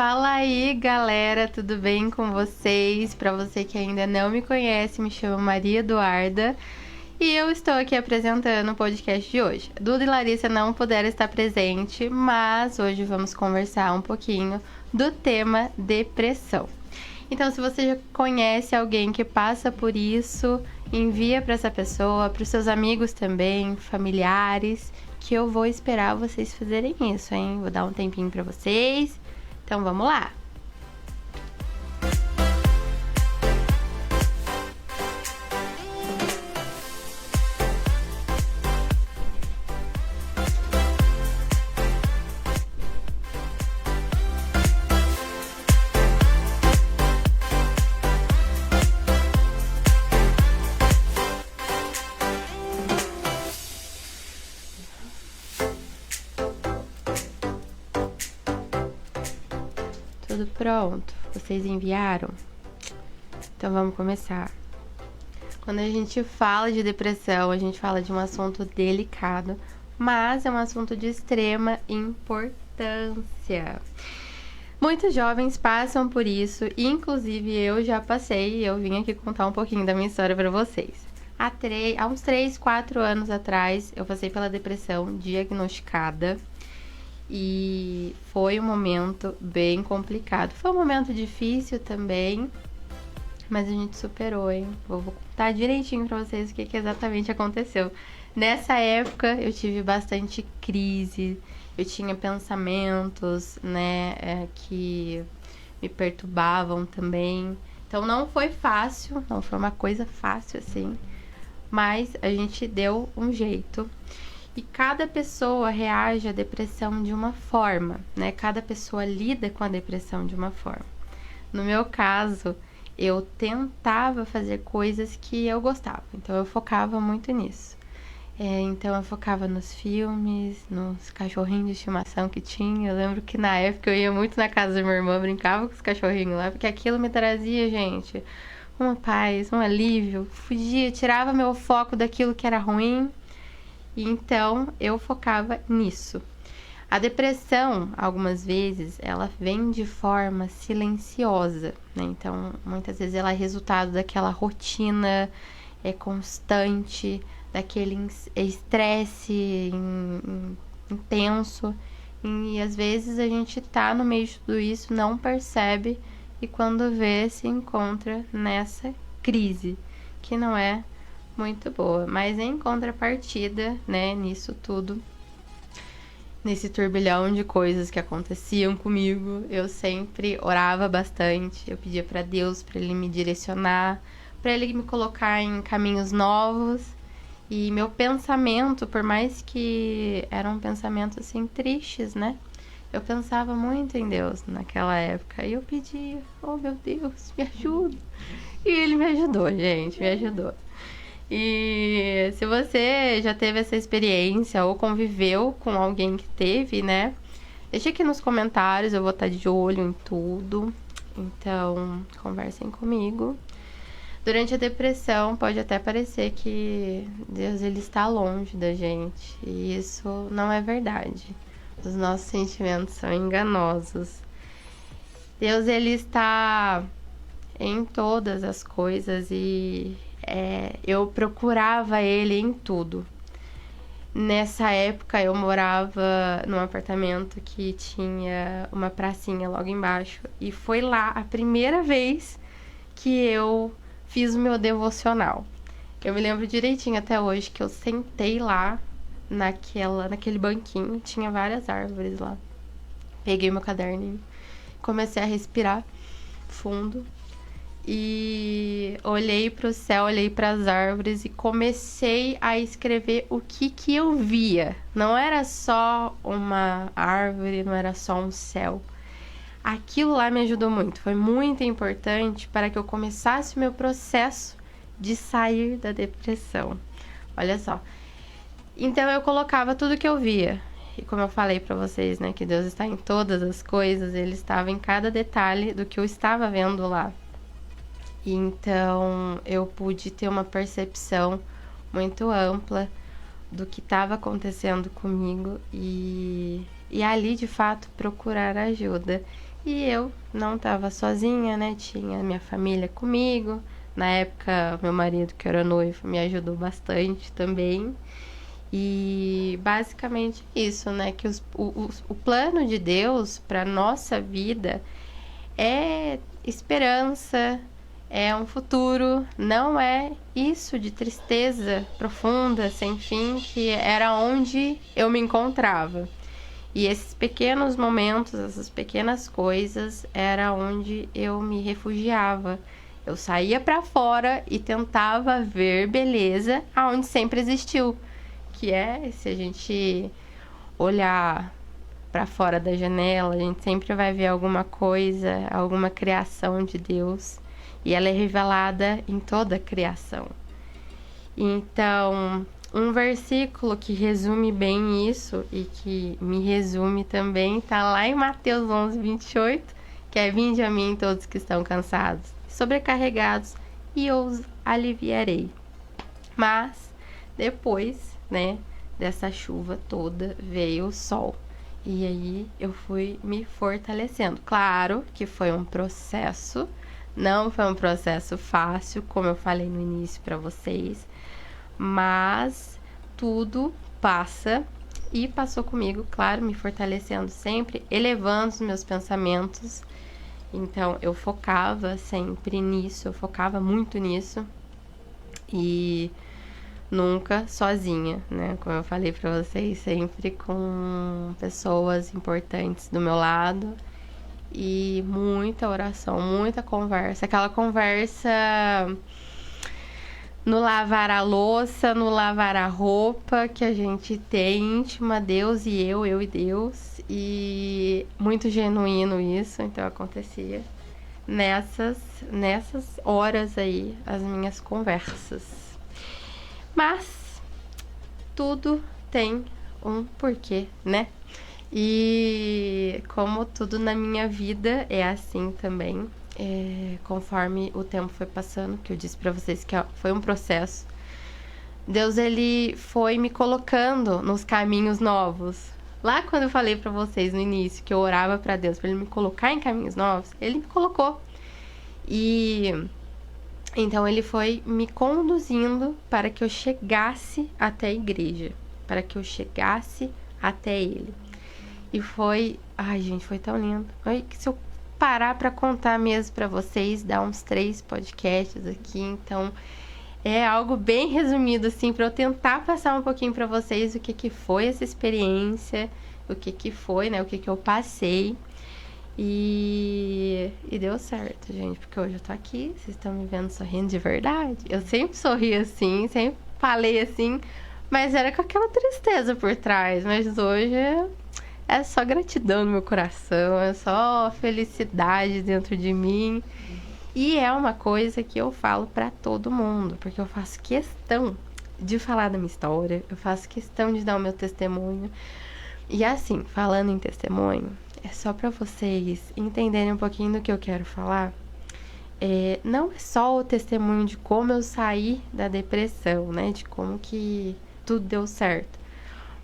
Fala aí, galera, tudo bem com vocês? Para você que ainda não me conhece, me chamo Maria Eduarda e eu estou aqui apresentando o podcast de hoje. Duda e Larissa não puderam estar presentes, mas hoje vamos conversar um pouquinho do tema depressão. Então, se você já conhece alguém que passa por isso, envia para essa pessoa, para os seus amigos também, familiares, que eu vou esperar vocês fazerem isso, hein? Vou dar um tempinho para vocês. Então vamos lá! Tudo pronto? Vocês enviaram? Então vamos começar. Quando a gente fala de depressão, a gente fala de um assunto delicado, mas é um assunto de extrema importância. Muitos jovens passam por isso, inclusive eu já passei e eu vim aqui contar um pouquinho da minha história para vocês. Há uns 3, 4 anos atrás, eu passei pela depressão diagnosticada. E foi um momento bem complicado. Foi um momento difícil também, mas a gente superou, hein? Vou contar direitinho pra vocês o que exatamente aconteceu. Nessa época eu tive bastante crise, eu tinha pensamentos, né, que me perturbavam também. Então não foi fácil, não foi uma coisa fácil assim, mas a gente deu um jeito. E cada pessoa reage à depressão de uma forma, né? Cada pessoa lida com a depressão de uma forma. No meu caso, eu tentava fazer coisas que eu gostava, então eu focava muito nisso. Então eu focava nos filmes, nos cachorrinhos de estimação que tinha. Eu lembro que na época eu ia muito na casa da minha irmã, brincava com os cachorrinhos lá, porque aquilo me trazia, gente, uma paz, um alívio. Fugia, tirava meu foco daquilo que era ruim. Então, eu focava nisso. A depressão, algumas vezes, ela vem de forma silenciosa, né? Então, muitas vezes ela é resultado daquela rotina constante, daquele estresse intenso. E às vezes a gente tá no meio de tudo isso, não percebe e quando vê, se encontra nessa crise, que não é muito boa, mas em contrapartida, né, nisso tudo, nesse turbilhão de coisas que aconteciam comigo, eu sempre orava bastante, eu pedia para Deus, para Ele me direcionar, para Ele me colocar em caminhos novos, e meu pensamento, por mais que eram pensamentos assim tristes, né, eu pensava muito em Deus naquela época, e eu pedia, oh meu Deus, me ajuda, e Ele me ajudou, gente, me ajudou. E se você já teve essa experiência ou conviveu com alguém que teve, né? Deixa aqui nos comentários, eu vou estar de olho em tudo. Então, conversem comigo. Durante a depressão, pode até parecer que Deus ele está longe da gente. E isso não é verdade. Os nossos sentimentos são enganosos. Deus ele está em todas as coisas e eu procurava ele em tudo. Nessa época eu morava num apartamento que tinha uma pracinha logo embaixo e foi lá a primeira vez que eu fiz o meu devocional. Eu me lembro direitinho até hoje que eu sentei lá naquele banquinho, tinha várias árvores lá. Peguei meu caderninho, comecei a respirar fundo. E olhei para o céu, olhei para as árvores e comecei a escrever o que eu via. Não era só uma árvore, não era só um céu. Aquilo lá me ajudou muito, foi muito importante para que eu começasse o meu processo de sair da depressão. Olha só. Então eu colocava tudo que eu via. E como eu falei para vocês, né, que Deus está em todas as coisas, Ele estava em cada detalhe do que eu estava vendo lá. Então, eu pude ter uma percepção muito ampla do que estava acontecendo comigo e ali, de fato, procurar ajuda. E eu não estava sozinha, né? Tinha minha família comigo. Na época, meu marido, que era noivo, me ajudou bastante também. E basicamente isso, né? Que o plano de Deus para nossa vida é esperança, é um futuro, não é isso de tristeza profunda, sem fim, que era onde eu me encontrava. E esses pequenos momentos, essas pequenas coisas, era onde eu me refugiava. Eu saía para fora e tentava ver beleza aonde sempre existiu, que é se a gente olhar para fora da janela, a gente sempre vai ver alguma coisa, alguma criação de Deus, e ela é revelada em toda a criação. Então, um versículo que resume bem isso e que me resume também tá lá em Mateus 11:28, que é: vinde a mim todos que estão cansados, sobrecarregados, e eu os aliviarei. Mas depois, né, dessa chuva toda, veio o sol. E aí eu fui me fortalecendo. Claro que foi um processo, não foi um processo fácil, como eu falei no início para vocês, mas tudo passa e passou comigo, claro, me fortalecendo sempre, elevando os meus pensamentos. Então eu focava sempre nisso, eu focava muito nisso e nunca sozinha, né? Como eu falei pra vocês, sempre com pessoas importantes do meu lado e muita oração, muita conversa. Aquela conversa no lavar a louça, no lavar a roupa, que a gente tem íntima, Deus e eu e Deus. E muito genuíno isso, então acontecia nessas horas aí, as minhas conversas. Mas tudo tem um porquê, né? E como tudo na minha vida é assim também, conforme o tempo foi passando, que eu disse pra vocês que foi um processo, Deus, ele foi me colocando nos caminhos novos. Lá quando eu falei pra vocês no início que eu orava pra Deus pra ele me colocar em caminhos novos, ele me colocou. E então ele foi me conduzindo para que eu chegasse até a igreja, para que eu chegasse até ele. E foi, ai gente, foi tão lindo. Se eu parar para contar mesmo para vocês, dá uns 3 podcasts aqui, então é algo bem resumido assim para eu tentar passar um pouquinho para vocês o que foi essa experiência, o que foi, né, o que eu passei. E deu certo, gente, porque hoje eu tô aqui, vocês estão me vendo sorrindo de verdade. Eu sempre sorri assim, sempre falei assim, mas era com aquela tristeza por trás. Mas hoje é só gratidão no meu coração, é só felicidade dentro de mim. E é uma coisa que eu falo pra todo mundo, porque eu faço questão de falar da minha história, eu faço questão de dar o meu testemunho. E assim, falando em testemunho, é só para vocês entenderem um pouquinho do que eu quero falar. Não é só o testemunho de como eu saí da depressão, né? De como que tudo deu certo.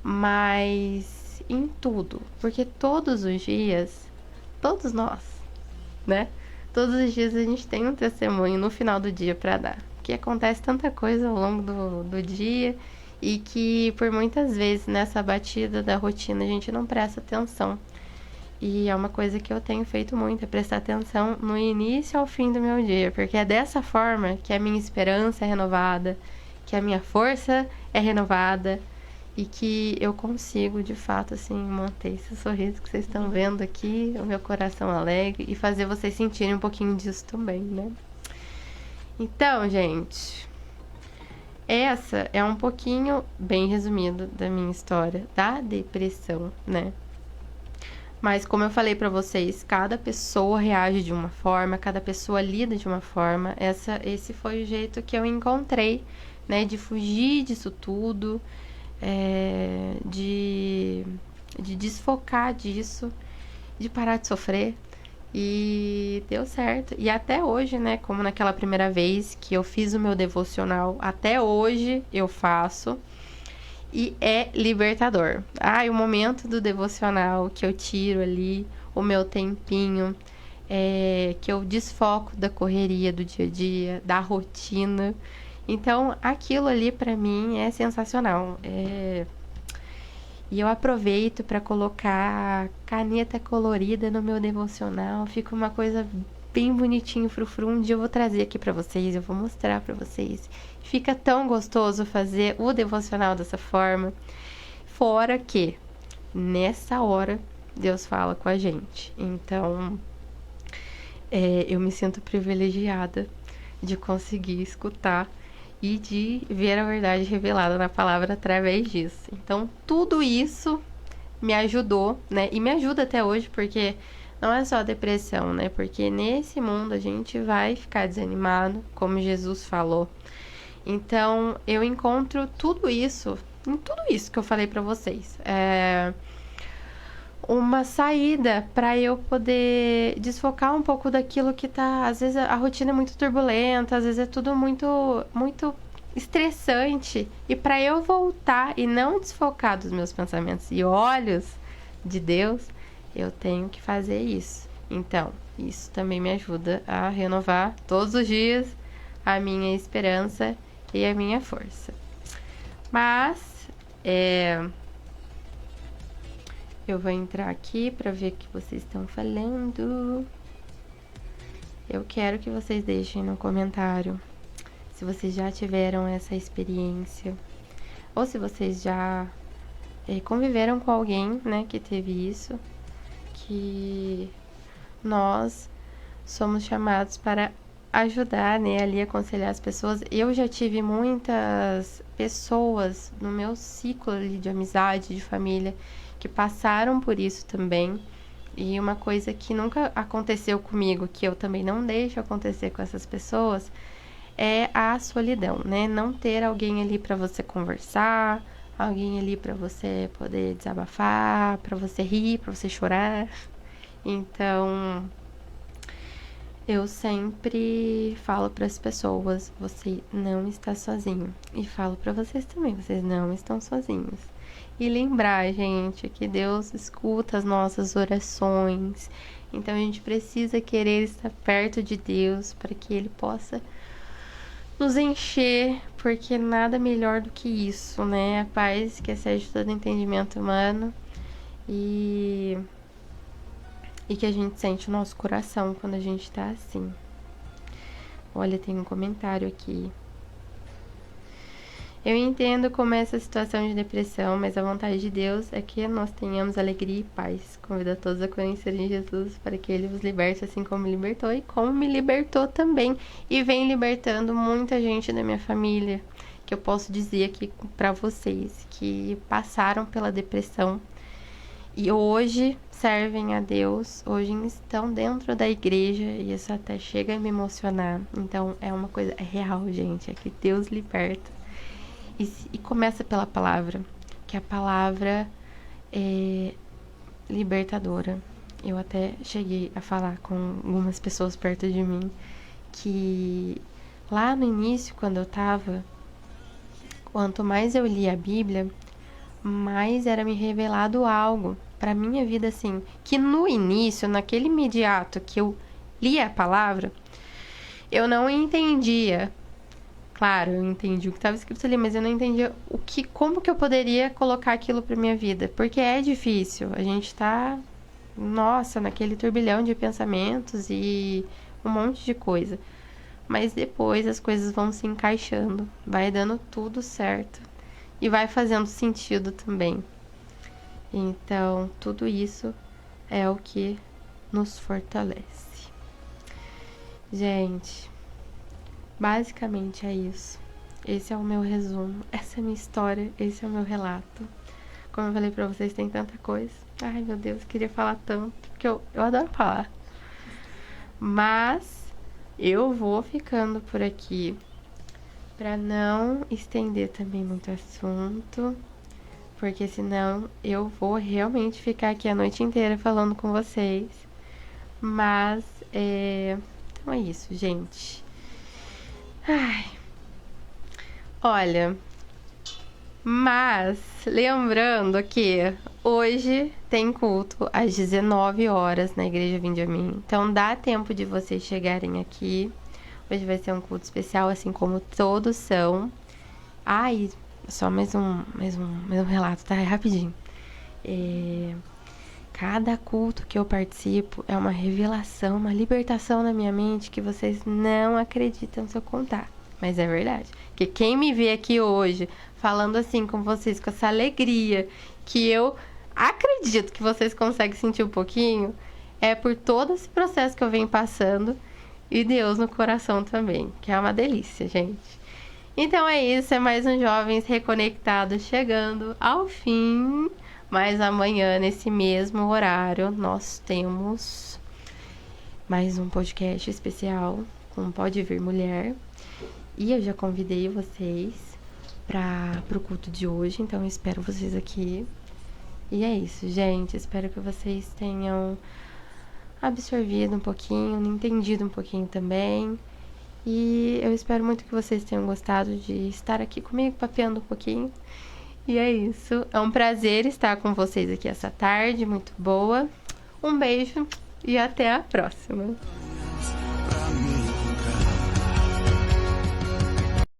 Mas em tudo. Porque todos os dias, todos nós, né? Todos os dias a gente tem um testemunho no final do dia para dar. Porque acontece tanta coisa ao longo do dia e que por muitas vezes nessa batida da rotina a gente não presta atenção. E é uma coisa que eu tenho feito muito, é prestar atenção no início ao fim do meu dia, porque é dessa forma que a minha esperança é renovada, que a minha força é renovada e que eu consigo, de fato, assim, manter esse sorriso que vocês estão vendo aqui, o meu coração alegre e fazer vocês sentirem um pouquinho disso também, né? Então, gente, essa é um pouquinho, bem resumido, da minha história da depressão, né? Mas como eu falei pra vocês, cada pessoa reage de uma forma, cada pessoa lida de uma forma. Esse foi o jeito que eu encontrei, né? De fugir disso tudo, de desfocar disso, de parar de sofrer. E deu certo. E até hoje, né? Como naquela primeira vez que eu fiz o meu devocional, até hoje eu faço. E é libertador. O momento do devocional que eu tiro ali o meu tempinho, que eu desfoco da correria do dia a dia, da rotina. Então, aquilo ali pra mim é sensacional. E eu aproveito para colocar caneta colorida no meu devocional. Fica uma coisa bem bonitinho, frufru. Um dia eu vou trazer aqui para vocês, eu vou mostrar para vocês. Fica tão gostoso fazer o devocional dessa forma. Fora que, nessa hora, Deus fala com a gente. Então, eu me sinto privilegiada de conseguir escutar e de ver a verdade revelada na palavra através disso. Então, tudo isso me ajudou, né? E me ajuda até hoje, porque não é só depressão, né? Porque nesse mundo a gente vai ficar desanimado, como Jesus falou. Então, eu encontro tudo isso, em tudo isso que eu falei pra vocês. Uma saída para eu poder desfocar um pouco daquilo que tá, às vezes a rotina é muito turbulenta, às vezes é tudo muito estressante, e para eu voltar e não desfocar dos meus pensamentos e olhos de Deus, eu tenho que fazer isso. Então, isso também me ajuda a renovar todos os dias a minha esperança e a minha força. Mas eu vou entrar aqui para ver o que vocês estão falando. Eu quero que vocês deixem no comentário se vocês já tiveram essa experiência, ou se vocês já conviveram com alguém, né, que teve isso, que nós somos chamados para ajudar, né, ali aconselhar as pessoas. Eu já tive muitas pessoas no meu ciclo ali de amizade, de família, que passaram por isso também. E uma coisa que nunca aconteceu comigo, que eu também não deixo acontecer com essas pessoas, é a solidão, né? Não ter alguém ali para você conversar, alguém ali para você poder desabafar, para você rir, para você chorar. Então, eu sempre falo para as pessoas, você não está sozinho. E falo para vocês também, vocês não estão sozinhos. E lembrar, gente, que Deus escuta as nossas orações. Então a gente precisa querer estar perto de Deus para que Ele possa nos encher, porque nada melhor do que isso, né? A paz que excede todo entendimento humano e que a gente sente o nosso coração quando a gente tá assim. Olha, tem um comentário aqui. Eu entendo como é essa situação de depressão, mas a vontade de Deus é que nós tenhamos alegria e paz. Convido a todos a conhecerem Jesus para que Ele vos liberte assim como me libertou e como me libertou também. E vem libertando muita gente da minha família, que eu posso dizer aqui para vocês, que passaram pela depressão e hoje servem a Deus, hoje estão dentro da igreja, e isso até chega a me emocionar. Então é uma coisa real, gente, é que Deus liberta. E começa pela palavra, que a palavra é libertadora. Eu até cheguei a falar com algumas pessoas perto de mim que lá no início, quando eu tava, quanto mais eu lia a Bíblia, mais era me revelado algo pra minha vida, assim, que no início, naquele imediato que eu lia a palavra, eu não entendia. Claro, eu entendi o que estava escrito ali, mas eu não entendia como que eu poderia colocar aquilo para minha vida, porque é difícil. A gente tá, nossa, naquele turbilhão de pensamentos e um monte de coisa. Mas depois as coisas vão se encaixando, vai dando tudo certo e vai fazendo sentido também. Então, tudo isso é o que nos fortalece. Gente, basicamente é isso. Esse é o meu resumo, essa é a minha história, esse é o meu relato. Como eu falei pra vocês, tem tanta coisa. Ai, meu Deus, queria falar tanto, porque eu adoro falar. Mas eu vou ficando por aqui pra não estender também muito assunto, porque senão eu vou realmente ficar aqui a noite inteira falando com vocês. Mas então é isso, gente. Ai, olha, mas lembrando que Hoje tem culto às 19 horas na Igreja Vinde a Mim. Então dá tempo de vocês chegarem aqui. Hoje vai ser um culto especial, assim como todos são. E só mais um relato, tá? É rapidinho. Cada culto que eu participo é uma revelação, uma libertação na minha mente que vocês não acreditam se eu contar. Mas é verdade. Porque quem me vê aqui hoje falando assim com vocês, com essa alegria, que eu acredito que vocês conseguem sentir um pouquinho, é por todo esse processo que eu venho passando e Deus no coração também, que é uma delícia, gente. Então é isso, é mais um Jovens Reconectados chegando ao fim. Mas amanhã, nesse mesmo horário, nós temos mais um podcast especial com Pode Vir Mulher. E eu já convidei vocês para o culto de hoje, então eu espero vocês aqui. E é isso, gente. Espero que vocês tenham absorvido um pouquinho, entendido um pouquinho também. E eu espero muito que vocês tenham gostado de estar aqui comigo, papeando um pouquinho. E é isso. É um prazer estar com vocês aqui essa tarde, muito boa. Um beijo e até a próxima.